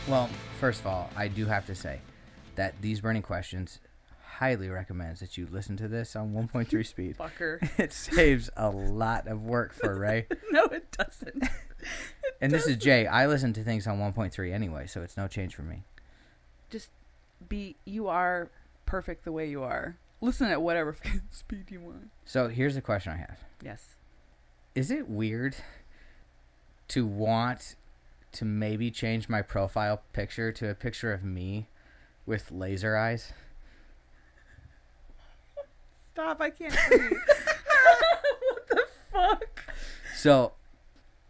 Well, first of all, I do have to say that These Burning Questions highly recommends that you listen to this on 1.3 speed. Fucker. It saves a lot of work for Ray. No, it doesn't. And this is Jay. I listen to things on 1.3 anyway, so it's no change for me. Just you are perfect the way you are. Listen at whatever speed you want. So here's the question I have. Yes. Is it weird to want to maybe change my profile picture to a picture of me with laser eyes? Stop, I can't breathe. What the fuck? So,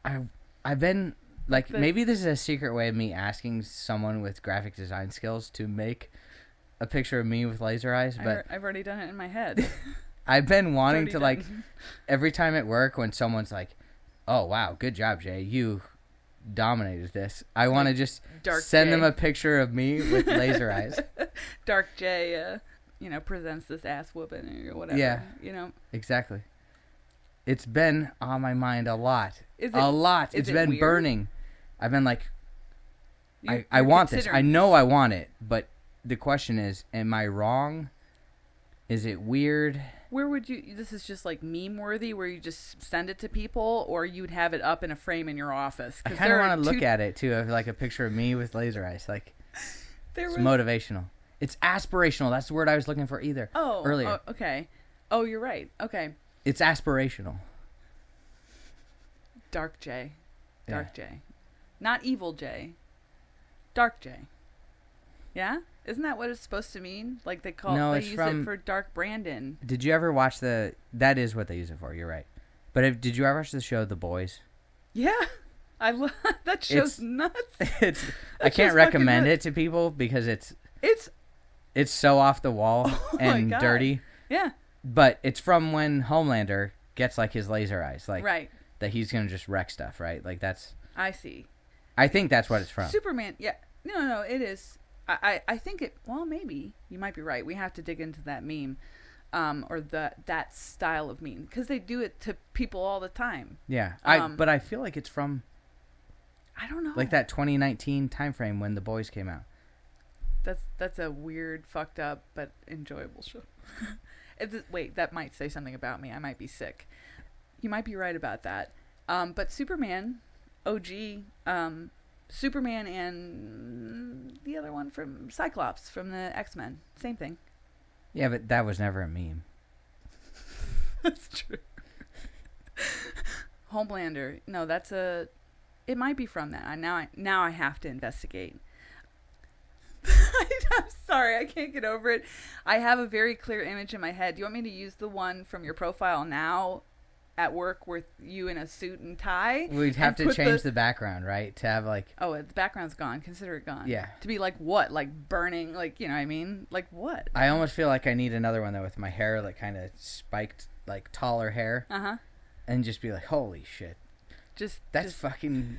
I've been, like, maybe this is a secret way of me asking someone with graphic design skills to make a picture of me with laser eyes, but I've already done it in my head. I've been wanting to, done. like, every time at work when someone's like, oh, wow, good job, Jay, you dominated this. I want to just send them a picture of me with laser eyes. Dark J, presents this ass whooping or whatever. Yeah. Exactly. It's been on my mind a lot. It's been weird? burning. I've been like, I want this. I know I want it, but the question is, am I wrong? Is it weird? Where would you, this is just like meme worthy where you just send it to people, or you'd have it up in a frame in your office? I kind of want to look at it too, of like a picture of me with laser eyes. Like, it's motivational. It's aspirational. That's the word I was looking for earlier. Oh, okay. Oh, you're right. Okay. It's aspirational. Dark J. J. Not evil J. Dark J. Yeah? Isn't that what it's supposed to mean? Like they use it for Dark Brandon. Did you ever watch that is what they use it for, you're right. But did you ever watch the show The Boys? Yeah. That show's nuts. I can't recommend it to people because it's so off the wall and dirty. Yeah. But it's from when Homelander gets like his laser eyes, like right. that he's gonna just wreck stuff, right? Like that's. I see. I think that's what it's from. Superman. Yeah. No, it is. I think it. Well, maybe you might be right. We have to dig into that meme, or that style of meme, because they do it to people all the time. Yeah. But I feel like it's from. I don't know. Like that 2019 time frame when The Boys came out. That's a weird, fucked up, but enjoyable show. Wait, that might say something about me. I might be sick. You might be right about that. But Superman, OG, Superman and the other one from Cyclops from the X-Men, same thing. Yeah, but that was never a meme. That's true. Homelander, no, it might be from that. Now I have to investigate. I'm sorry, I can't get over it. I have a very clear image in my head. Do you want me to use the one from your profile now at work with you in a suit and tie? We'd have to change the background, right? To have like... Oh, the background's gone. Consider it gone. Yeah. To be like what? Like burning? Like, you know what I mean? Like what? I almost feel like I need another one, though, with my hair like kind of spiked, like taller hair. Uh-huh. And just be like, holy shit. That's fucking...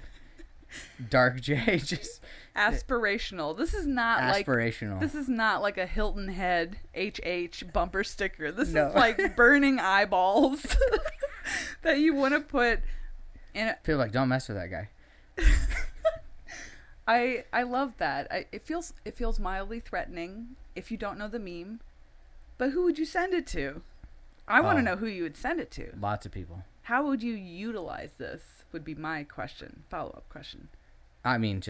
Dark J, just aspirational. This is not aspirational. This is not like a Hilton Head HH bumper sticker. This is like burning eyeballs that you want to put in. Feel like don't mess with that guy. I love that. It feels mildly threatening if you don't know the meme. But who would you send it to? I want to know who you would send it to. Lots of people. How would you utilize this would be my follow-up question. I mean,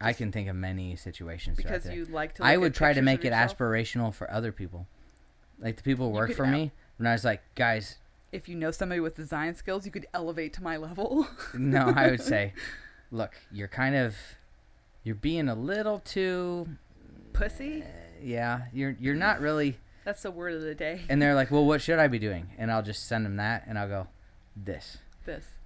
I can think of many situations. Because you like to look I would at try to make it yourself? aspirational for other people. Like the people who work for me, when I was like, guys... If you know somebody with design skills, you could elevate to my level. No, I would say, look, you're being a little too... Pussy? Yeah, you're not really... That's the word of the day. And they're like, well, what should I be doing? And I'll just send them that, and I'll go, this.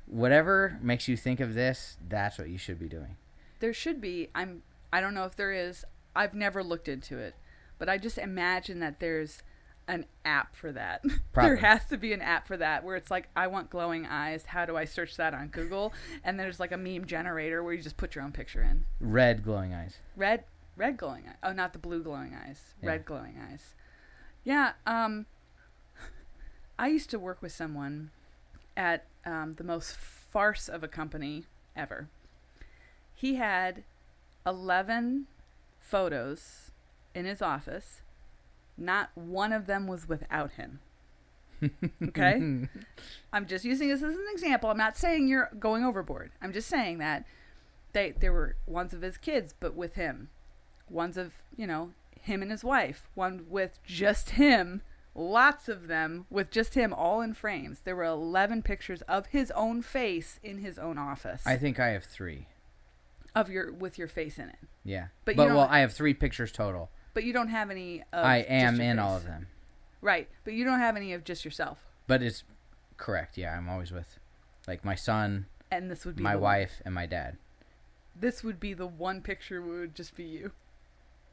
Whatever makes you think of this, that's what you should be doing. There should be. I don't know if there is. I've never looked into it. But I just imagine that there's an app for that. There has to be an app for that where it's like, I want glowing eyes. How do I search that on Google? And there's like a meme generator where you just put your own picture in. Red glowing eyes. Red glowing eyes. Oh, not the blue glowing eyes. Yeah. Red glowing eyes. Yeah. I used to work with someone at the most farce of a company ever. He had 11 photos in his office. Not one of them was without him. Okay? I'm just using this as an example. I'm not saying you're going overboard. I'm just saying that there were ones of his kids, but with him. Ones of, him and his wife. One with just him. Lots of them with just him, all in frames. There were 11 pictures of his own face in his own office. I think I have 3. With your face in it. Yeah. But I have 3 pictures total. But you don't have any of I am in face. all of them. Right. But you don't have any of just yourself. But it's correct. Yeah, I'm always with like my son, and this would be my wife, and my dad. This would be the one picture where it would just be you.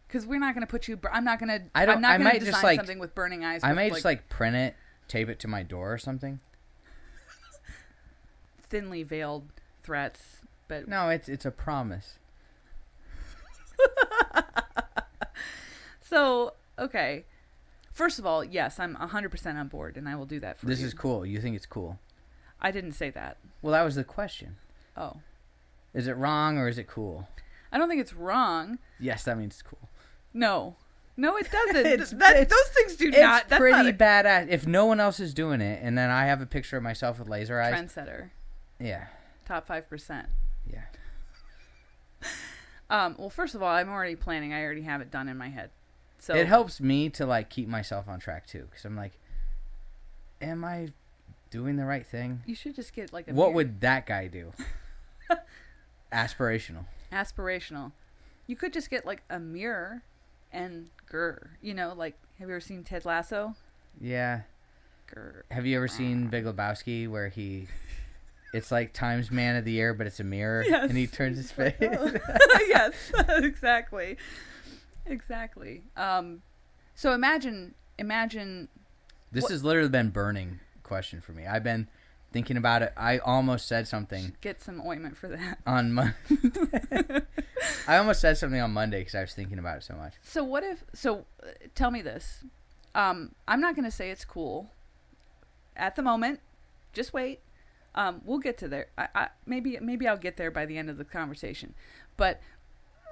Because we're not going to put you... I'm not going to design something with burning eyes. I might just print it, tape it to my door or something. Thinly veiled threats, but... No, it's a promise. So, okay. First of all, yes, I'm 100% on board, and I will do that for you. This is cool. You think it's cool? I didn't say that. Well, that was the question. Oh. Is it wrong or is it cool? I don't think it's wrong. Yes, that means it's cool. No, it doesn't. Those things do not. It's pretty badass. If no one else is doing it, and then I have a picture of myself with laser eyes. Trendsetter. Yeah. Top 5%. Yeah. Well, first of all, I'm already planning. I already have it done in my head. So it helps me to keep myself on track too, because I'm like, am I doing the right thing? You should just get what mirror. Would that guy do? Aspirational. You could just get a mirror and grr. Have you ever seen Ted Lasso? Yeah. Grr. Have you ever seen Big Lebowski where it's like Times Man of the Year, but it's a mirror, yes. And he turns his face? Yes, exactly. So imagine. This has literally been burning question for me. I've been thinking about it. I almost said something. Get some ointment for that. On Monday. I almost said something on Monday because I was thinking about it so much. So tell me this. I'm not going to say it's cool at the moment. Just wait. We'll get to there. Maybe I'll get there by the end of the conversation. But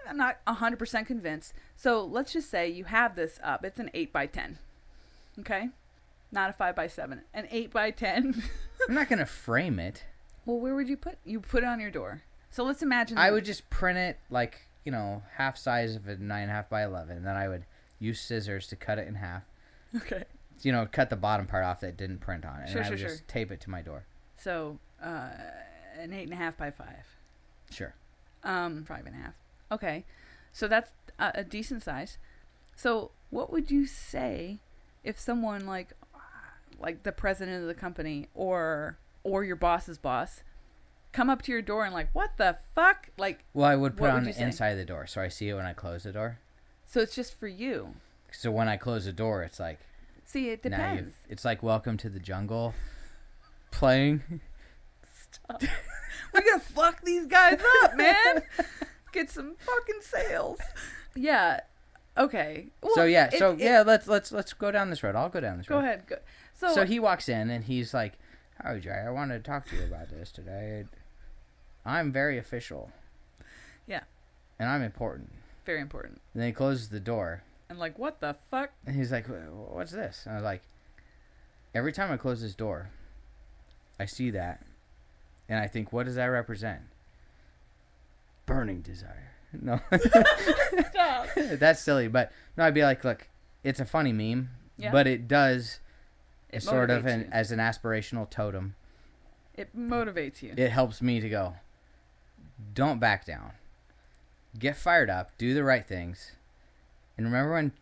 I'm not 100% convinced. So let's just say you have this up. It's an 8x10. Okay? Not a 5x7. An 8x10. I'm not going to frame it. Well, where would you put it? You put it on your door. So let's imagine. I would just print it half size of a 9.5x11. And then I would use scissors to cut it in half. Okay. Cut the bottom part off that didn't print on it. Sure, and I would just tape it to my door. So, an 8.5x5. Sure. 5.5. Okay. So that's a decent size. So what would you say if someone like the president of the company or your boss's boss come up to your door and what the fuck? Well, I would put it on the inside of the door so I see it when I close the door. So it's just for you. So when I close the door, it's like... See, it depends. It's like Welcome to the Jungle playing. Stop. We're going to fuck these guys up, man. Get some fucking sales. Yeah. Okay. Well, let's go down this road. I'll go down this road. Go ahead. Go. So he walks in and he's like, "Oh, Jay, I wanted to talk to you about this today. I'm very official. Yeah. And I'm important. Very important." And then he closes the door. And what the fuck? And he's like, "What's this?" And I was like, every time I close this door, I see that. And I think, what does that represent? Burning desire. No. Stop. That's silly. But no, I'd be like, look, it's a funny meme. Yeah. But it does sort of as an aspirational totem. It motivates you. It helps me to go, don't back down. Get fired up. Do the right things. And remember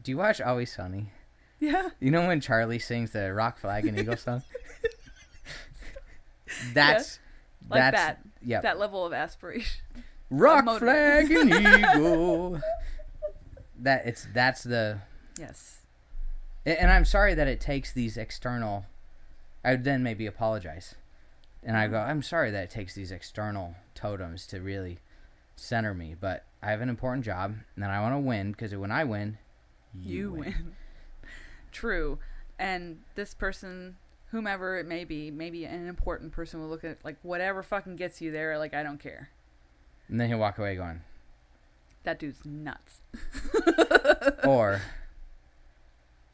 do you watch Always Sunny? Yeah. You know when Charlie sings the Rock, Flag, and Eagle song? That's that. Yeah. That level of aspiration. Rock, Flag, and Eagle. That's the... Yes. And I'm sorry that it takes these external... I would then maybe apologize. And I go, I'm sorry that it takes these external totems to really center me. But I have an important job, and I want to win, because when I win, you win. True. And this person, whomever it may be, maybe an important person will look at, whatever fucking gets you there, I don't care. And then he'll walk away going, That dude's nuts. Or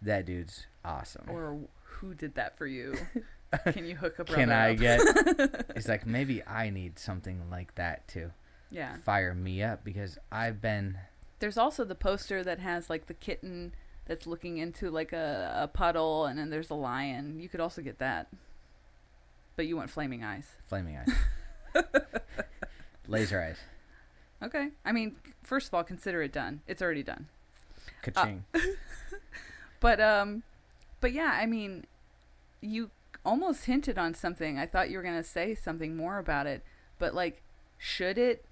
that dude's awesome. Or who did that for you? Can you hook a brother Can I up? get... It's like, maybe I need something like that to Yeah. fire me up, because I've been... There's also the poster that has like the kitten that's looking into like a puddle, and then there's a lion. You could also get that. But you want flaming eyes. Flaming eyes. Laser eyes. Okay. I mean, first of all, consider it done. It's already done. Ka-ching. But yeah, I mean, you almost hinted on something. I thought you were going to say something more about it. But like, should it,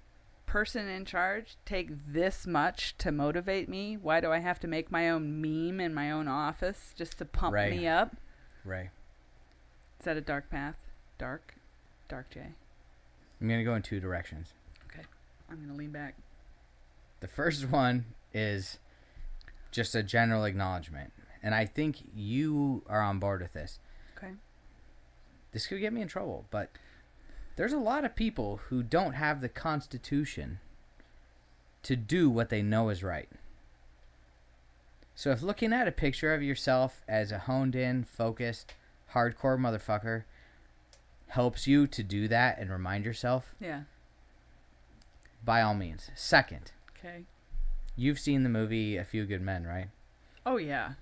person in charge, take this much to motivate me? Why do I have to make my own meme in my own office just to pump Right. me up? Right. Is that a dark path? Dark J. I'm going to go in two directions. Okay. I'm going to lean back. The first one is just a general acknowledgement. And I think you are on board with this. Okay. This could get me in trouble, but there's a lot of people who don't have the constitution to do what they know is right. So if looking at a picture of yourself as a honed in, focused, hardcore motherfucker helps you to do that and remind yourself, Yeah. by all means. Second, Okay. you've seen the movie A Few Good Men, right? Oh, yeah.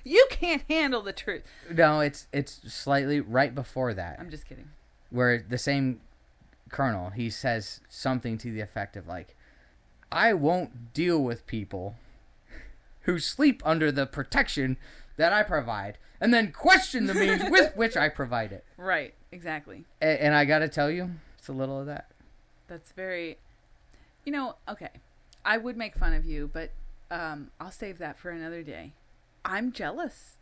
You can't handle the truth. No, it's slightly right before that, I'm just kidding. where the same colonel, he says something to the effect of like, I won't deal with people who sleep under the protection that I provide and then question the means with which I provide it. Right. Exactly. And I gotta tell you, it's a little of that. That's very, okay. I would make fun of you, but I'll save that for another day. I'm jealous.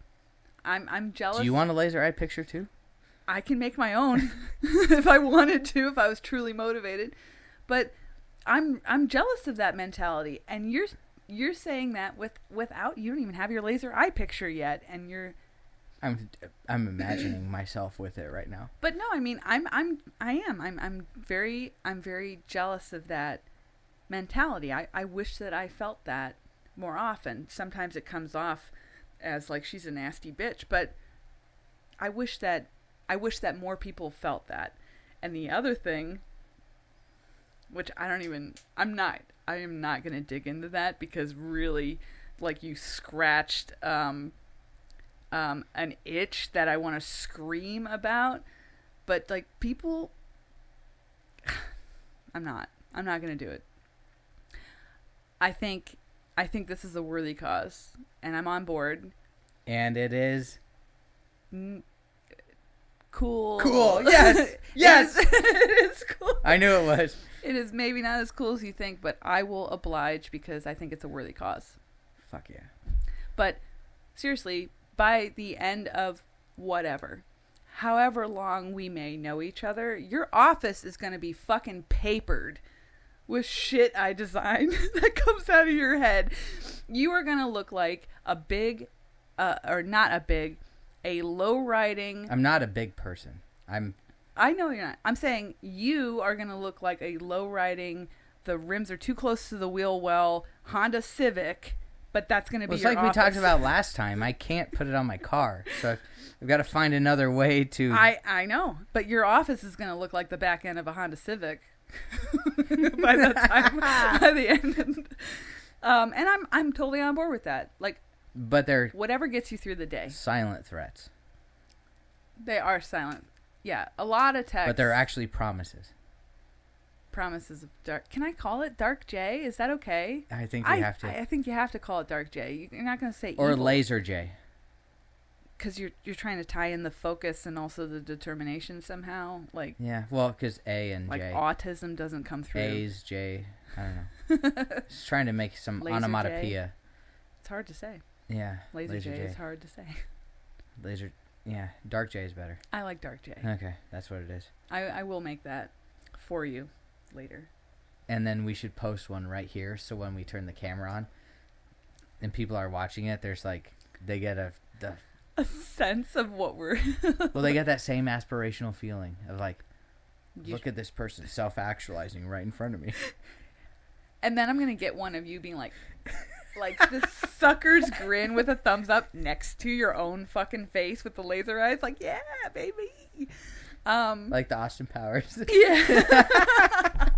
I'm jealous. Do you want a laser eye picture too? I can make my own if I wanted to, if I was truly motivated. But I'm jealous of that mentality. And you're saying that without, you don't even have your laser eye picture yet, and you're. I'm imagining myself with it right now. But no, I mean, I'm very jealous of that mentality. I wish that I felt that more often. Sometimes it comes off as like she's a nasty bitch, but I wish that more people felt that. And the other thing, which I am not going to dig into that, because really, like, you scratched an itch that I want to scream about, but like, people, I'm not going to do it. I think this is a worthy cause, and I'm on board. And it is Cool. cool. Yes. Yes. It is cool. I knew it was. It is maybe not as cool as you think, but I will oblige because I think it's a worthy cause. Fuck yeah. But seriously, by the end of whatever, however long we may know each other, your office is going to be fucking papered with shit I designed that comes out of your head. You are going to look like a big, a low-riding... I'm not a big person. I know you're not. I'm saying you are going to look like a low-riding, the rims are too close to the wheel well, Honda Civic, but that's going to be it's your like office. we talked about last time. I can't put it on my car. So I've got to find another way to... I know, but your office is going to look like the back end of a Honda Civic by that time, by the end. And I'm totally on board with that. Like, But they're whatever gets you through the day. silent threats. They are silent. Yeah, a lot of texts. But they're actually promises. Promises of dark. Can I call it Dark J? Is that okay? I think you have to. I think you have to call it Dark J. You're not going to say Or evil, Laser J. because you're trying to tie in the focus and also the determination somehow. Like, Yeah, well, because A and like J. autism doesn't come through. A's, J. I don't know. Just trying to make some Laser onomatopoeia. It's hard to say. Yeah. Laser J is hard to say. Laser. Yeah, Dark J is better. I like Dark J. Okay, that's what it is. I will make that for you later. And then we should post one right here, so when we turn the camera on and people are watching it, there's like, they get a sense of what we're... well, they get that same aspirational feeling of like, Look at this person self-actualizing right in front of me. And then I'm going to get one of you being like this sucker's grin with a thumbs up next to your own fucking face with the laser eyes. Like, yeah, baby. Like the Austin Powers. Yeah.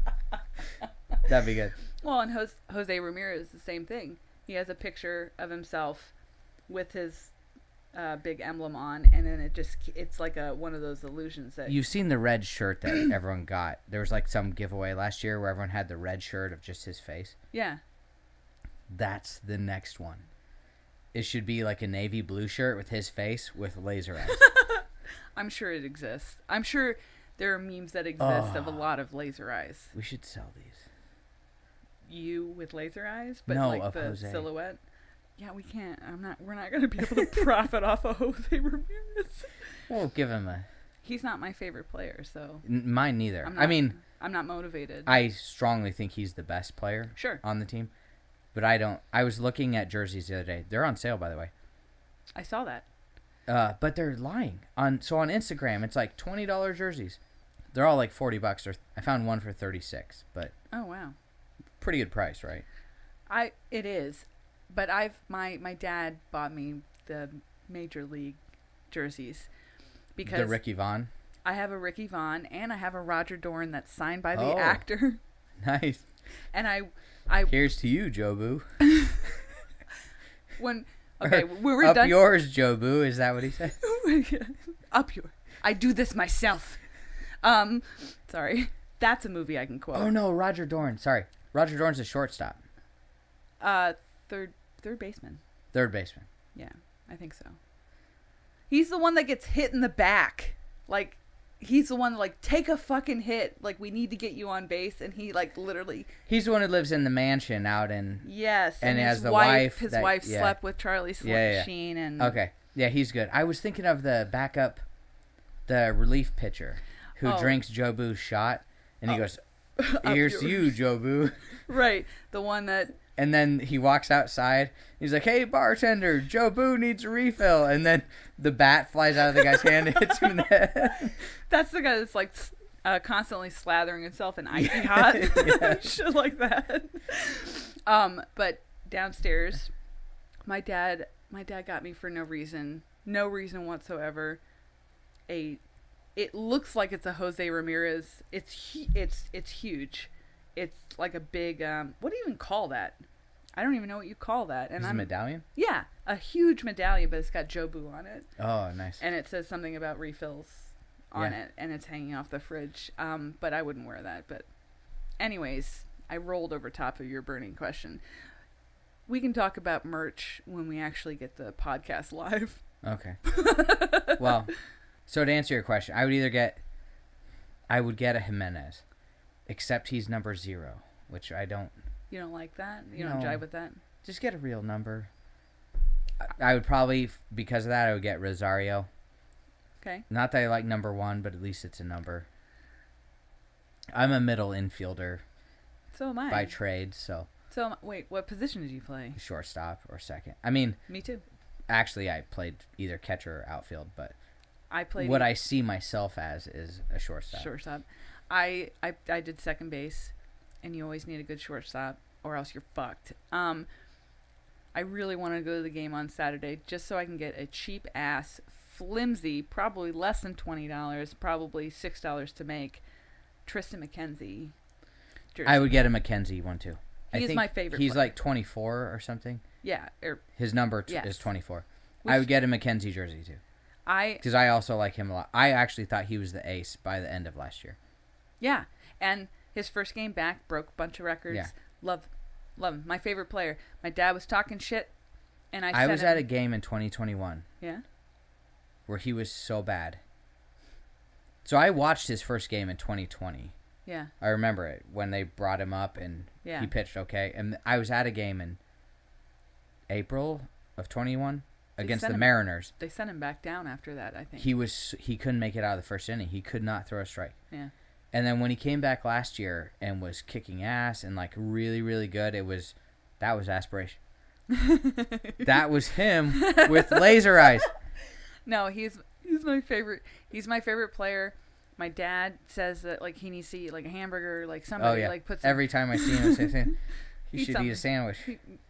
That'd be good. Well, and Jose Ramirez, the same thing. He has a picture of himself with his big emblem on, and then it's like one of those illusions that... You've seen the red shirt that everyone got. There was like some giveaway last year where everyone had the red shirt of just his face. Yeah. That's the next one. It should be like a navy blue shirt with his face with laser eyes. I'm sure it exists. I'm sure there are memes that exist of a lot of laser eyes. We should sell these. You with laser eyes, but no, like of the Jose. Silhouette. Yeah, we can't. We're not going to be able to profit off of Jose Ramirez. We'll give him a... He's not my favorite player, so... Mine neither. I'm not motivated. I strongly think he's the best player on the team. But I don't... I was looking at jerseys the other day. They're on sale, by the way. I saw that. But they're lying. So on Instagram, it's like $20 jerseys. They're all like $40. I found one for $36, but... Oh, wow. Pretty good price, right? It is. But my dad bought me the Major League jerseys because the Ricky Vaughn. I have a Ricky Vaughn and I have a Roger Dorn that's signed by the actor. Nice. And I here's to you, Jobu. when we're up done. Yours, Jobu. Is that what he said? Up yours. I do this myself. Sorry. That's a movie I can quote. Oh no, Roger Dorn. Sorry, Roger Dorn's a shortstop. Third baseman. Third baseman. Yeah, I think so. He's the one that gets hit in the back. Like, he's the one that, like, take a fucking hit. Like, we need to get you on base. And he, like, literally... He's the one who lives in the mansion out in... Yes. And has the wife... His wife slept with Charlie Sheen. And... Okay. Yeah, he's good. I was thinking of the backup, the relief pitcher who drinks Jobu's shot. And he goes, here's to you, Jobu. Right. The one that... And then he walks outside. He's like, hey, bartender, Jobu needs a refill. And then the bat flies out of the guy's hand and hits him in the head. That's the guy that's, like, constantly slathering himself in icy hot. Shit like that. But downstairs, my dad got me for no reason whatsoever. It looks like it's a Jose Ramirez. It's huge. It's like a big, what do you even call that? I don't even know what you call that. And a medallion? Yeah, a huge medallion, but it's got Jobu on it. Oh, nice. And it says something about refills on it, and it's hanging off the fridge. But I wouldn't wear that. But anyways, I rolled over top of your burning question. We can talk about merch when we actually get the podcast live. Okay. Well, so to answer your question, I would get a Jimenez. Except he's number 0, which I don't... You don't like that? You don't jive with that? Just get a real number. I would probably, because of that, I would get Rosario. Okay. Not that I like number 1, but at least it's a number. I'm a middle infielder. So am I. By trade, so... So, wait, what position did you play? Shortstop or second. I mean... Me too. Actually, I played either catcher or outfield, but... I played... What I see myself as is a shortstop. Shortstop. I did second base, and you always need a good shortstop, or else you're fucked. I really want to go to the game on Saturday just so I can get a cheap ass, flimsy, probably less than $20, probably $6 to make, Tristan McKenzie jersey. I would get a McKenzie one too. He's my favorite. He's player. like 24 or something. Yeah. His number is 24. I would get a McKenzie jersey too. Because I also like him a lot. I actually thought he was the ace by the end of last year. Yeah, and his first game back broke a bunch of records. Yeah. Love him. My favorite player. My dad was talking shit, and I was at a game in 2021. Yeah. Where he was so bad. So I watched his first game in 2020. Yeah. I remember it when they brought him up and he pitched okay. And I was at a game in April of 21 against the Mariners. They sent him back down after that, I think. He couldn't make it out of the first inning. He could not throw a strike. Yeah. And then when he came back last year and was kicking ass and like really, really good, that was aspiration. That was him with laser eyes. No, he's my favorite. He's my favorite player. My dad says that like he needs to eat like a hamburger, like Oh somebody yeah. like puts Every time I see him, I say, "He Eat should eat a sandwich."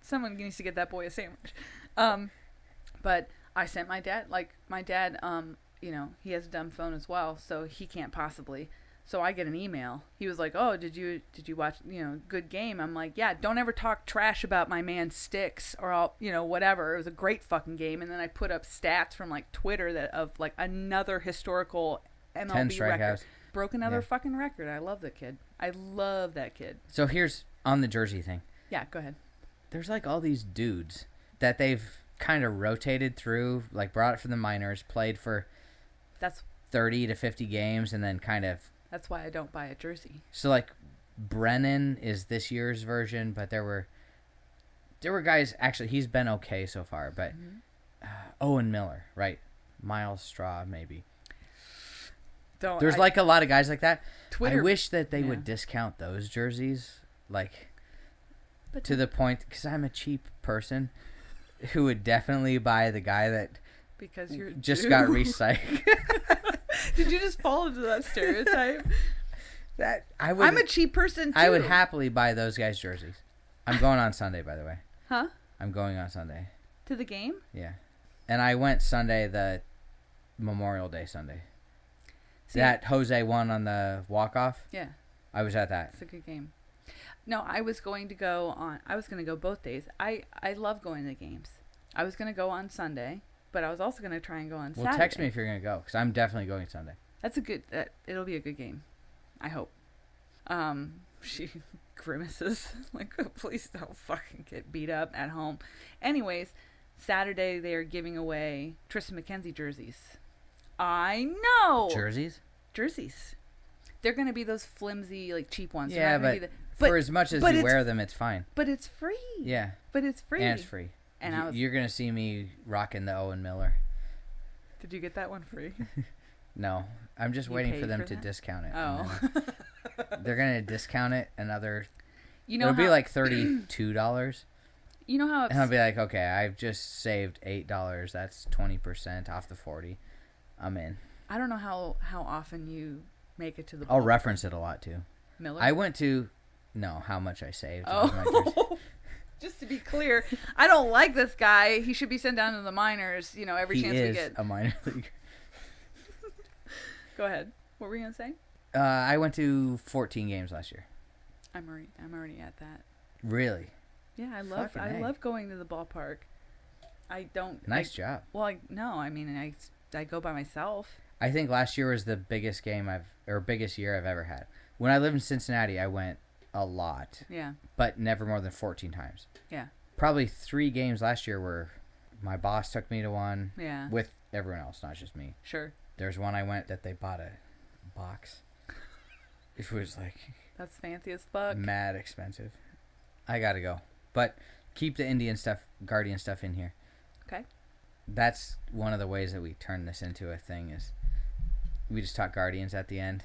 someone needs to get that boy a sandwich. But I sent my dad, you know, he has a dumb phone as well, so he can't possibly. So I get an email. He was like, "Oh, did you watch, you know, good game?" I'm like, "Yeah, don't ever talk trash about my man Sticks or I'll, you know, whatever. It was a great fucking game." And then I put up stats from like Twitter that of like another historical 10 MLB record. strikeouts. Broke another fucking record. I love that kid. I love that kid. So here's on the jersey thing. Yeah, go ahead. There's like all these dudes that they've kind of rotated through, like brought it from the minors, played for That's 30 to 50 games, and then kind of. That's why I don't buy a jersey. So like Brennan is this year's version, but there were guys, actually he's been okay so far, but Owen Miller, right? Miles Straw maybe. There's like a lot of guys like that. Twitter, I wish that they would discount those jerseys, like to the point, because I'm a cheap person who would definitely buy the guy that because you're just got recycled. Did you just fall into that stereotype? That I'm a cheap person too. I would happily buy those guys' jerseys. I'm going on Sunday, by the way. Huh? I'm going on Sunday. To the game? Yeah. And I went Sunday, the Memorial Day Sunday. See, that Jose won on the walk-off? Yeah. I was at that. It's a good game. No, I was going to go both days. I love going to the games. I was going to go on Sunday, but I was also going to try and go on Saturday. Well, text me if you're going to go, because I'm definitely going Sunday. It'll be a good game. I hope. She grimaces like, oh, please don't fucking get beat up at home. Anyways, Saturday they're giving away Tristan McKenzie jerseys. I know. Jerseys? They're going to be those flimsy, like cheap ones. Yeah, but for as much as you wear them, it's fine. But it's free. Yeah. But it's free. And it's free. And you're going to see me rocking the Owen Miller. Did you get that one free? No. I'm just waiting for them to discount it. Oh. They're going to discount it another... It'll be like $32. You know how... And I'll be like, okay, I've just saved $8. That's 20% off the 40. I'm in. I don't know how often you make it to the ballpark. I'll reference it a lot, too. Miller? I went to... No, how much I saved. Oh. Just to be clear, I don't like this guy. He should be sent down to the minors, you know, every chance we get. He is a minor leaguer. Go ahead. What were you going to say? I went to 14 games last year. I'm already at that. Really? Yeah, I love going to the ballpark. I don't... Nice job. Well, I go by myself. I think last year was the biggest biggest year I've ever had. When I lived in Cincinnati, I went a lot. Yeah. But never more than 14 times. Yeah. Probably 3 games last year where my boss took me to one. Yeah. With everyone else, not just me. Sure. There's one I went that they bought a box. It was like... That's fancy as fuck. Mad expensive. I gotta go. But keep the Indian stuff, Guardian stuff in here. Okay. That's one of the ways that we turn this into a thing is we just talk Guardians at the end.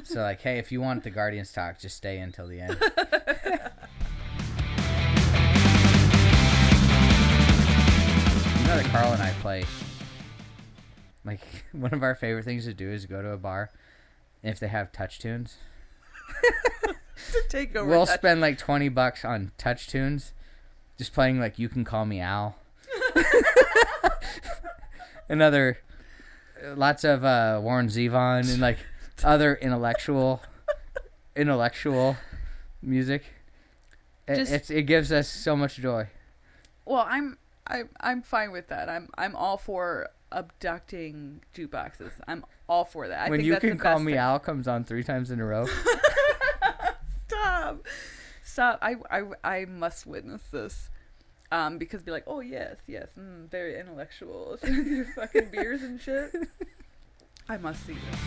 So like, hey, if you want the Guardians talk, just stay until the end. You know that Carl and I play, like, one of our favorite things to do is go to a bar, and if they have touch tunes... to take over. We'll spend like $20 on touch tunes, just playing like "You Can Call Me Al." Lots of Warren Zevon and like other intellectual music. It gives us so much joy. Well, I'm fine with that. I'm all for abducting jukeboxes. I'm all for that. When "You Can Call Me Al" comes on 3 times in a row. Stop. I must witness this. Because be like, oh yes, very intellectual. Your fucking beers and shit. I must see this.